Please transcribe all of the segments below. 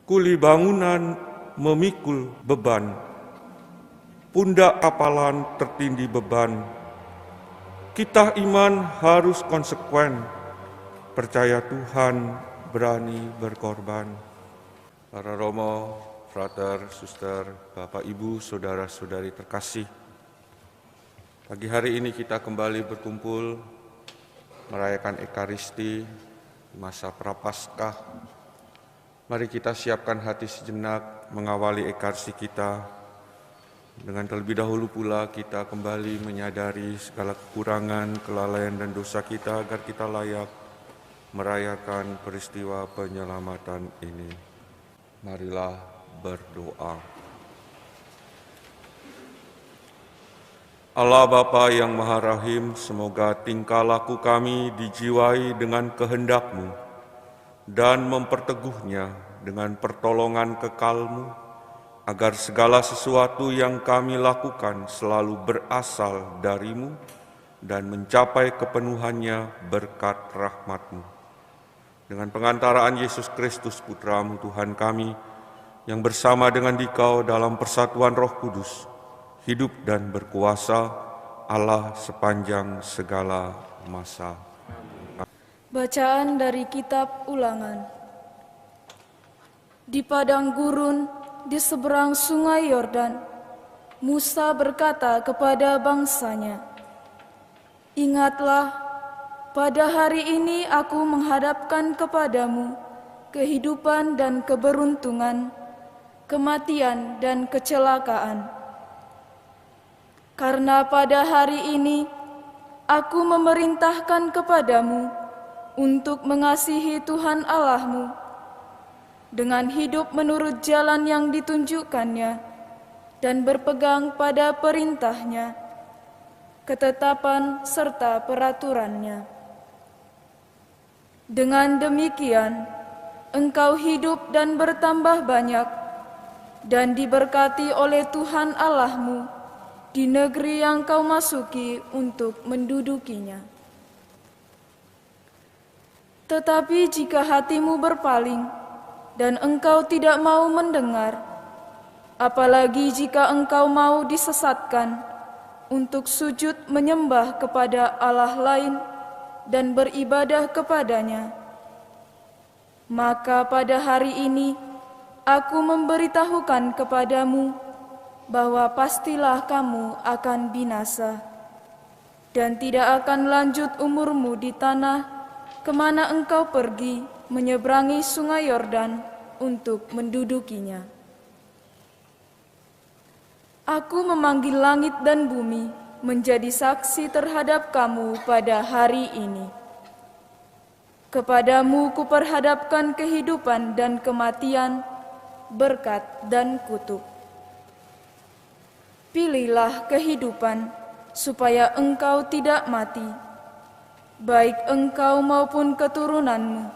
Kuli bangunan memikul beban, pundak kapalan tertindih beban. Kita iman harus konsekuen, percaya Tuhan, berani berkorban. Para Romo, Frater, Suster, Bapak, Ibu, Saudara-saudari terkasih, pagi hari ini kita kembali berkumpul merayakan Ekaristi masa Prapaskah. Mari kita siapkan hati sejenak mengawali Ekaristi kita. Dengan terlebih dahulu pula kita kembali menyadari segala kekurangan, kelalaian dan dosa kita agar kita layak merayakan peristiwa penyelamatan ini. Marilah berdoa. Allah Bapa yang Maha Rahim, semoga tingkah laku kami dijiwai dengan kehendak-Mu dan memperteguhnya dengan pertolongan kekal-Mu, agar segala sesuatu yang kami lakukan selalu berasal dari-Mu dan mencapai kepenuhannya berkat rahmat-Mu. Dengan pengantaraan Yesus Kristus Putra-Mu Tuhan kami, yang bersama dengan Dikau dalam persatuan Roh Kudus, hidup dan berkuasa Allah sepanjang segala masa. Bacaan dari Kitab Ulangan. Di padang gurun, di seberang sungai Yordan, Musa berkata kepada bangsanya, "Ingatlah, pada hari ini aku menghadapkan kepadamu kehidupan dan keberuntungan, kematian dan kecelakaan. Karena pada hari ini aku memerintahkan kepadamu untuk mengasihi Tuhan Allahmu dengan hidup menurut jalan yang ditunjukkannya dan berpegang pada perintahnya, ketetapan serta peraturannya. Dengan demikian, engkau hidup dan bertambah banyak dan diberkati oleh Tuhan Allahmu di negeri yang kau masuki untuk mendudukinya. Tetapi jika hatimu berpaling dan engkau tidak mau mendengar, apalagi jika engkau mau disesatkan untuk sujud menyembah kepada Allah lain dan beribadah kepadanya, maka pada hari ini aku memberitahukan kepadamu bahwa pastilah kamu akan binasa, dan tidak akan lanjut umurmu di tanah kemana engkau pergi menyeberangi sungai Yordan untuk mendudukinya. Aku memanggil langit dan bumi menjadi saksi terhadap kamu pada hari ini. Kepadamu kuperhadapkan kehidupan dan kematian, berkat dan kutuk. Pilihlah kehidupan supaya engkau tidak mati, baik engkau maupun keturunanmu,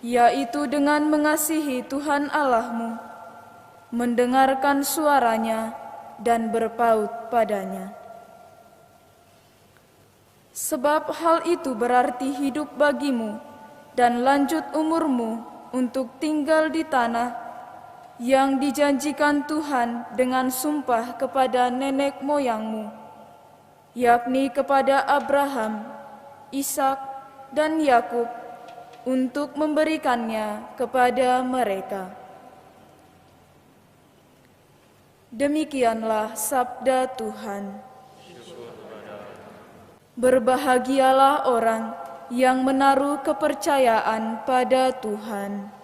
yaitu dengan mengasihi Tuhan Allahmu, mendengarkan suaranya dan berpaut padanya. Sebab hal itu berarti hidup bagimu dan lanjut umurmu untuk tinggal di tanah yang dijanjikan Tuhan dengan sumpah kepada nenek moyangmu, yakni kepada Abraham, Ishak, dan Yakub, untuk memberikannya kepada mereka. Demikianlah sabda Tuhan. Berbahagialah orang yang menaruh kepercayaan pada Tuhan.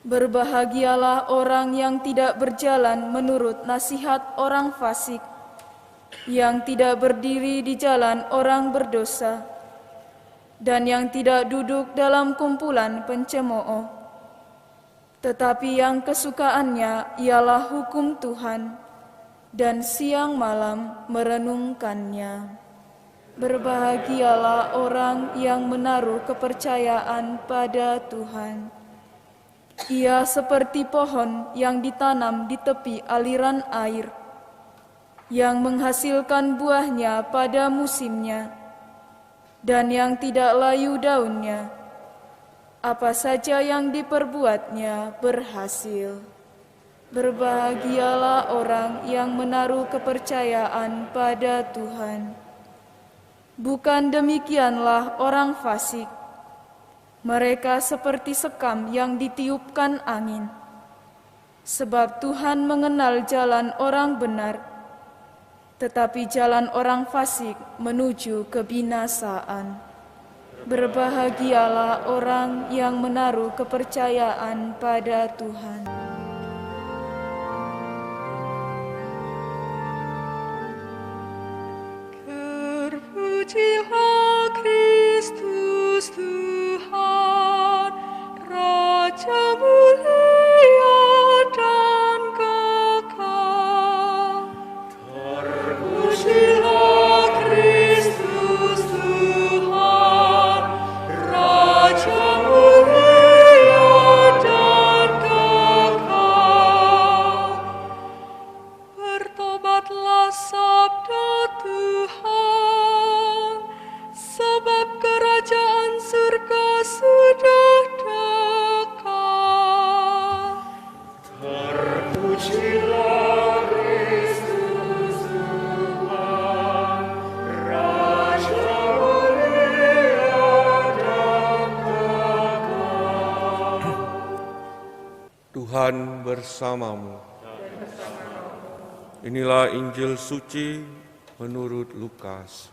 Berbahagialah orang yang tidak berjalan menurut nasihat orang fasik, yang tidak berdiri di jalan orang berdosa, dan yang tidak duduk dalam kumpulan pencemooh, tetapi yang kesukaannya ialah hukum Tuhan, dan siang malam merenungkannya. Berbahagialah orang yang menaruh kepercayaan pada Tuhan. Ia seperti pohon yang ditanam di tepi aliran air, yang menghasilkan buahnya pada musimnya, dan yang tidak layu daunnya, apa saja yang diperbuatnya berhasil. Berbahagialah orang yang menaruh kepercayaan pada Tuhan. Bukan demikianlah orang fasik. Mereka seperti sekam yang ditiupkan angin. Sebab Tuhan mengenal jalan orang benar, tetapi jalan orang fasik menuju kebinasaan. Berbahagialah orang yang menaruh kepercayaan pada Tuhan. Terpujilah Kristus Tuhan, Raja mulia dan kekal. Terpujilah Kristus Tuhan, Raja mulia dan kekal. Bertobatlah sabda Tuhan, sebab kerajaan surga sudah dekat. Terpujilah Kristus Tuhan, Raja mulia dan kekal. Tuhan bersamamu. Inilah Injil suci menurut Lukas.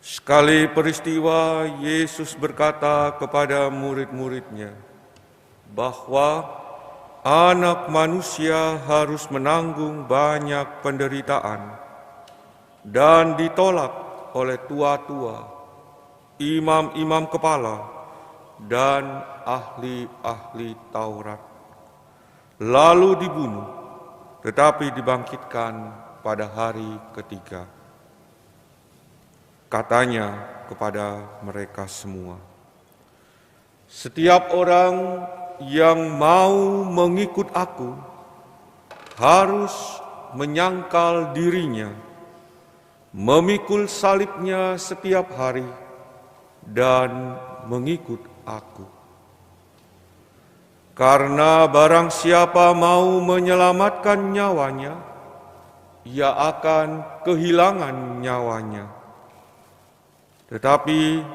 Sekali peristiwa, Yesus berkata kepada murid-muridnya bahwa Anak Manusia harus menanggung banyak penderitaan dan ditolak oleh tua-tua, imam-imam kepala, dan ahli-ahli Taurat, lalu dibunuh, tetapi dibangkitkan pada hari ketiga. Katanya kepada mereka semua, "Setiap orang yang mau mengikut aku harus menyangkal dirinya, memikul salibnya setiap hari, dan mengikut aku. Karena barang siapa mau menyelamatkan nyawanya, ia akan kehilangan nyawanya. Tetapi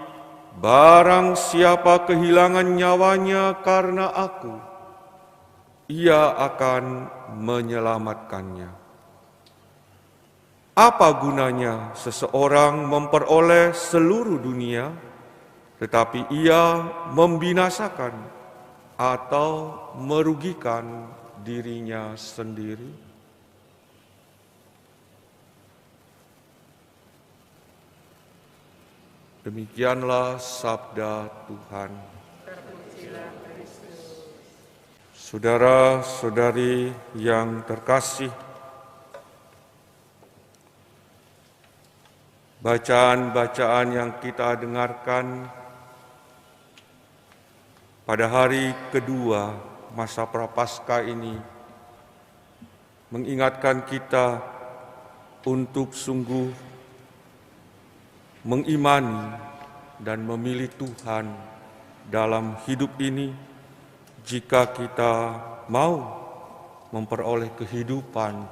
barang siapa kehilangan nyawanya karena aku, ia akan menyelamatkannya. Apa gunanya seseorang memperoleh seluruh dunia, tetapi ia membinasakan atau merugikan dirinya sendiri?" Demikianlah sabda Tuhan. Saudara-saudari yang terkasih, bacaan-bacaan yang kita dengarkan pada hari kedua masa Prapaskah ini mengingatkan kita untuk sungguh mengimani dan memilih Tuhan dalam hidup ini jika kita mau memperoleh kehidupan,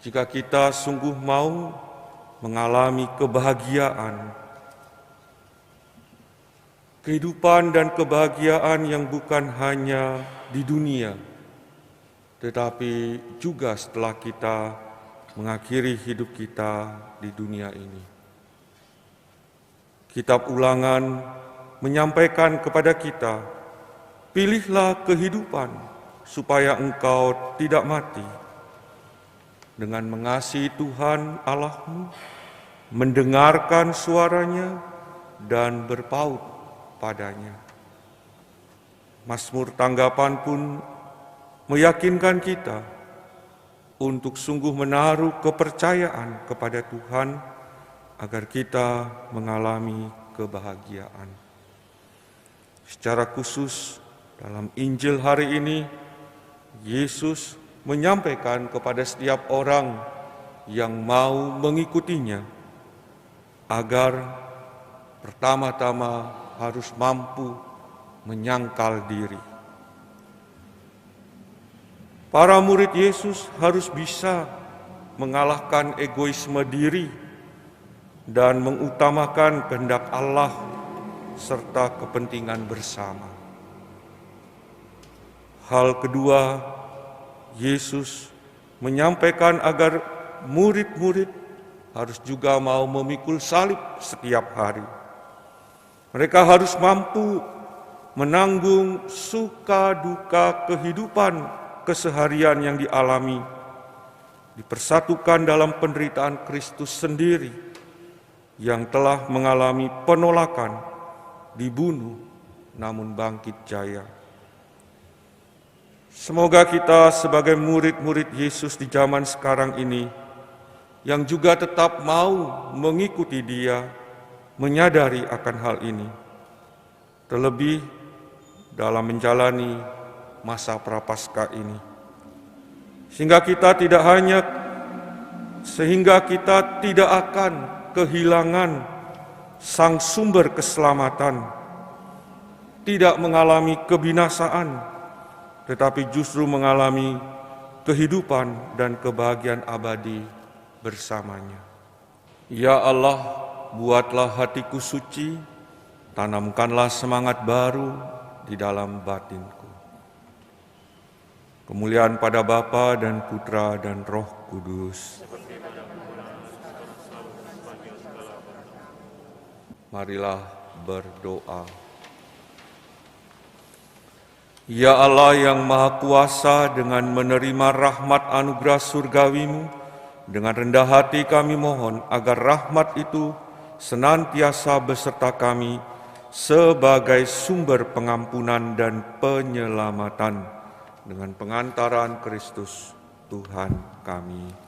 jika kita sungguh mau mengalami kebahagiaan. Kehidupan dan kebahagiaan yang bukan hanya di dunia, tetapi juga setelah kita mengakhiri hidup kita di dunia ini. Kitab Ulangan menyampaikan kepada kita, pilihlah kehidupan supaya engkau tidak mati, dengan mengasihi Tuhan Allahmu, mendengarkan suaranya, dan berpaut padanya. Mazmur tanggapan pun meyakinkan kita untuk sungguh menaruh kepercayaan kepada Tuhan agar kita mengalami kebahagiaan. Secara khusus dalam Injil hari ini, Yesus menyampaikan kepada setiap orang yang mau mengikutinya, agar pertama-tama harus mampu menyangkal diri. Para murid Yesus harus bisa mengalahkan egoisme diri dan mengutamakan kehendak Allah serta kepentingan bersama. Hal kedua, Yesus menyampaikan agar murid-murid harus juga mau memikul salib setiap hari. Mereka harus mampu menanggung suka duka kehidupan keseharian yang dialami, dipersatukan dalam penderitaan Kristus sendiri yang telah mengalami penolakan, dibunuh, namun bangkit jaya. Semoga kita sebagai murid-murid Yesus di zaman sekarang ini, yang juga tetap mau mengikuti Dia, menyadari akan hal ini, terlebih dalam menjalani masa prapaskah ini, sehingga kita tidak akan kehilangan sang sumber keselamatan, tidak mengalami kebinasaan, tetapi justru mengalami kehidupan dan kebahagiaan abadi bersamanya. Ya Allah, buatlah hatiku suci, tanamkanlah semangat baru di dalam batinku. Kemuliaan pada Bapa dan Putra dan Roh Kudus. Marilah berdoa. Ya Allah yang Maha Kuasa, dengan menerima rahmat anugerah surgawi-Mu, dengan rendah hati kami mohon agar rahmat itu senantiasa beserta kami sebagai sumber pengampunan dan penyelamatan, dengan pengantaran Kristus Tuhan kami.